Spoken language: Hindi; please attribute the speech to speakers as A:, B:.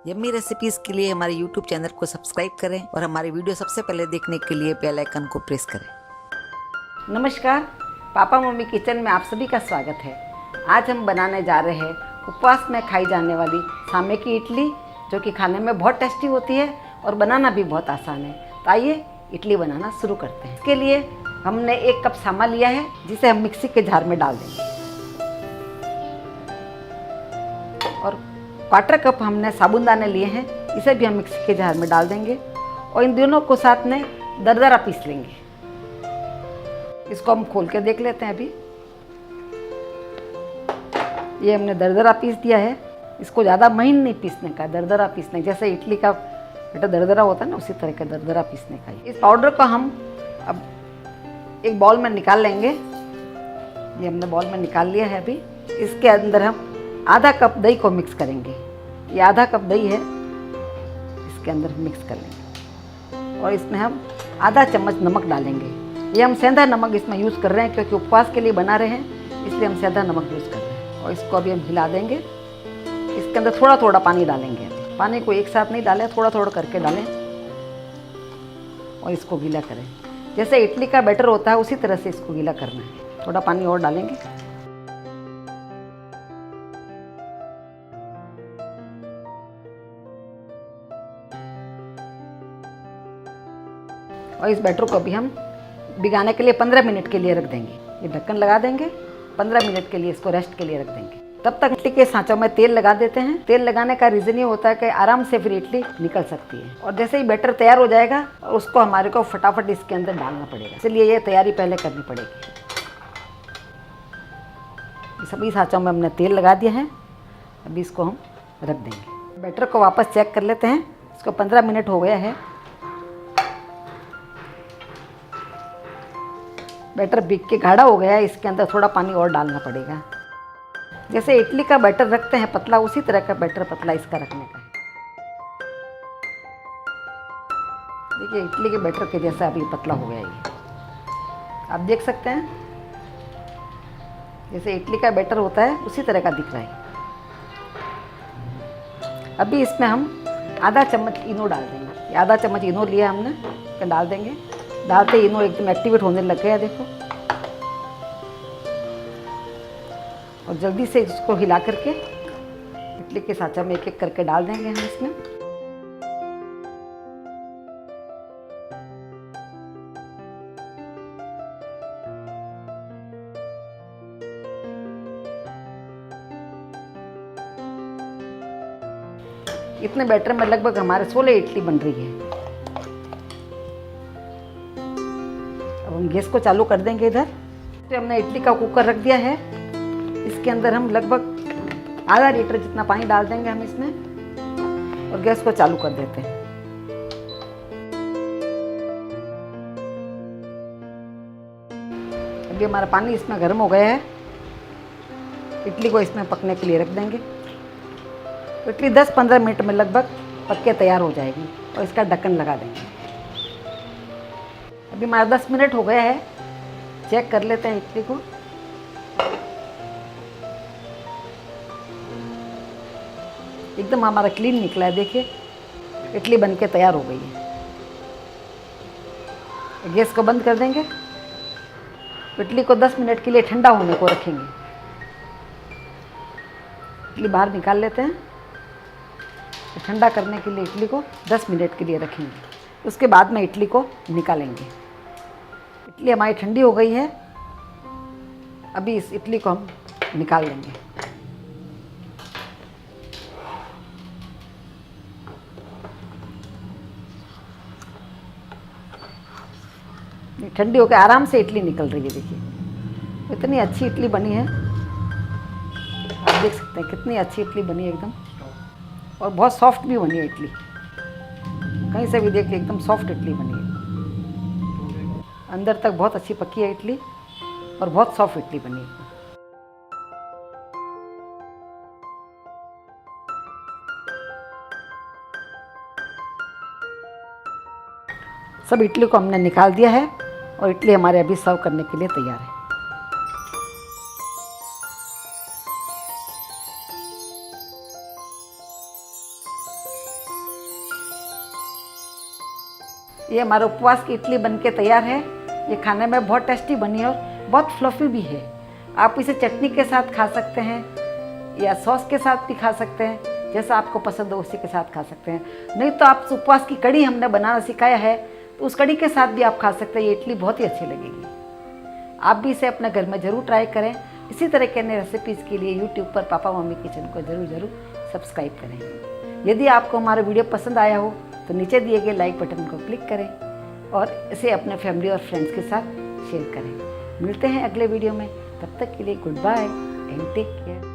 A: यम्मी रेसिपीज के लिए हमारे YouTube चैनल को सब्सक्राइब करें और हमारे वीडियो सबसे पहले देखने के लिए बेल आइकन को प्रेस करें।
B: नमस्कार, पापा मम्मी किचन में आप सभी का स्वागत है। आज हम बनाने जा रहे हैं उपवास में खाई जाने वाली सामे की इडली, जो कि खाने में बहुत टेस्टी होती है और बनाना भी बहुत आसान है। तो आइए इडली बनाना शुरू करते हैं। इसके लिए हमने 1 कप सामा लिया है, जिसे हम मिक्सी के जार में डाल देंगे। और 1/4 कप हमने साबुनदाने लिए हैं, इसे भी हम मिक्सी के जार में डाल देंगे और इन दोनों को साथ में दरदरा पीस लेंगे। इसको हम खोल के देख लेते हैं। अभी ये हमने दरदरा पीस दिया है। इसको ज़्यादा महीन नहीं पीसने का, दरदरा पीसने, जैसे इडली का बेटा दरदरा होता है ना, उसी तरह का दरदरा पीसने का। इस पाउडर को हम अब एक बाउल में निकाल लेंगे। ये हमने बाउल में निकाल लिया है। अभी इसके अंदर हम आधा कप दही को मिक्स करेंगे। ये आधा कप दही है, इसके अंदर मिक्स कर लेंगे और इसमें हम आधा चम्मच नमक डालेंगे। ये हम सेंधा नमक इसमें यूज़ कर रहे हैं, क्योंकि उपवास के लिए बना रहे हैं, इसलिए हम सेंधा नमक यूज़ कर रहे हैं। और इसको अभी हम हिला देंगे। इसके अंदर थोड़ा थोड़ा पानी डालेंगे। पानी को एक साथ नहीं डालें, थोड़ा थोड़ा करके डालें और इसको गीला करें। जैसे इडली का बैटर होता है, उसी तरह से इसको गीला करना है। थोड़ा पानी और डालेंगे। और इस बैटर को भी हम भिगाने के लिए 15 मिनट के लिए रख देंगे। ये ढक्कन लगा देंगे, 15 मिनट के लिए इसको रेस्ट के लिए रख देंगे। तब तक इडली के सांचों में तेल लगा देते हैं। तेल लगाने का रीज़न ये होता है कि आराम से फिर इडली निकल सकती है। और जैसे ही बैटर तैयार हो जाएगा, उसको हमारे को फटाफट इसके अंदर डालना पड़ेगा, इसलिए ये तैयारी पहले करनी पड़ेगी। सभी सांचों में हमने तेल लगा दिया है। अभी इसको हम रख देंगे। बैटर को वापस चेक कर लेते हैं। इसको 15 मिनट हो गया है। बैटर भीग के गाढ़ा हो गया है। इसके अंदर थोड़ा पानी और डालना पड़ेगा। जैसे इडली का बैटर रखते हैं पतला, उसी तरह का बैटर पतला इसका रखने का है। देखिए इडली के बैटर के जैसा अभी पतला हो गया ये, आप देख सकते हैं। जैसे इडली का बैटर होता है, उसी तरह का दिख रहा है। अभी इसमें हम आधा चम्मच इनो डाल देंगे। आधा चम्मच इनो लिया हमने, इसको डाल देंगे। डालते इनो एकदम एक्टिवेट होने लग गया, देखो। और जल्दी से इसको हिला करके इडली के सांचा में एक एक करके डाल देंगे हम इसमें। इतने बैटर में लगभग हमारे 16 इडली बन रही है। अब हम गैस को चालू कर देंगे। इधर तो हमने इडली का कुकर रख दिया है। इसके अंदर हम लगभग आधा लीटर जितना पानी डाल देंगे हम इसमें और गैस को चालू कर देते हैं। अभी हमारा पानी इसमें गर्म हो गया है। इडली को इसमें पकने के लिए रख देंगे। इडली 10-15 मिनट में लगभग पक के तैयार हो जाएगी और इसका ढक्कन लगा देंगे। अभी हमारा 10 मिनट हो गया है। चेक कर लेते हैं इडली को। एकदम हमारा क्लीन निकला है, देखिए इडली बनके तैयार हो गई है। गैस को बंद कर देंगे। इडली को 10 मिनट के लिए ठंडा होने को रखेंगे। इडली बाहर निकाल लेते हैं। ठंडा करने के लिए इडली को 10 मिनट के लिए रखेंगे। उसके बाद में इडली को निकालेंगे। इडली हमारी ठंडी हो गई है। अभी इस इडली को हम निकाल लेंगे। ठंडी होकर आराम से इडली निकल रही है, देखिए इतनी अच्छी इडली बनी है। आप देख सकते हैं कितनी अच्छी इडली बनी है एकदम, और बहुत सॉफ्ट भी बनी है इडली। कहीं से भी देखिए एकदम सॉफ्ट इडली बनी है। अंदर तक बहुत अच्छी पकी है इडली और बहुत सॉफ्ट इडली बनी है। सब इडली को हमने निकाल दिया है और इडली हमारे अभी सर्व करने के लिए तैयार है। ये हमारा उपवास की इडली बनके तैयार है। ये खाने में बहुत टेस्टी बनी और बहुत फ्लफी भी है। आप इसे चटनी के साथ खा सकते हैं या सॉस के साथ भी खा सकते हैं, जैसा आपको पसंद हो उसी के साथ खा सकते हैं। नहीं तो आप उपवास की कड़ी हमने बनाना सिखाया है, तो उस कड़ी के साथ भी आप खा सकते हैं। ये इडली बहुत ही अच्छी लगेगी। आप भी इसे अपने घर में ज़रूर ट्राई करें। इसी तरह के नए रेसिपीज़ के लिए यूट्यूब पर पापा मम्मी किचन को ज़रूर सब्सक्राइब करें। यदि आपको हमारा वीडियो पसंद आया हो तो नीचे दिए गए लाइक बटन को क्लिक करें और इसे अपने फैमिली और फ्रेंड्स के साथ शेयर करें। मिलते हैं अगले वीडियो में, तब तक के लिए good bye and take care.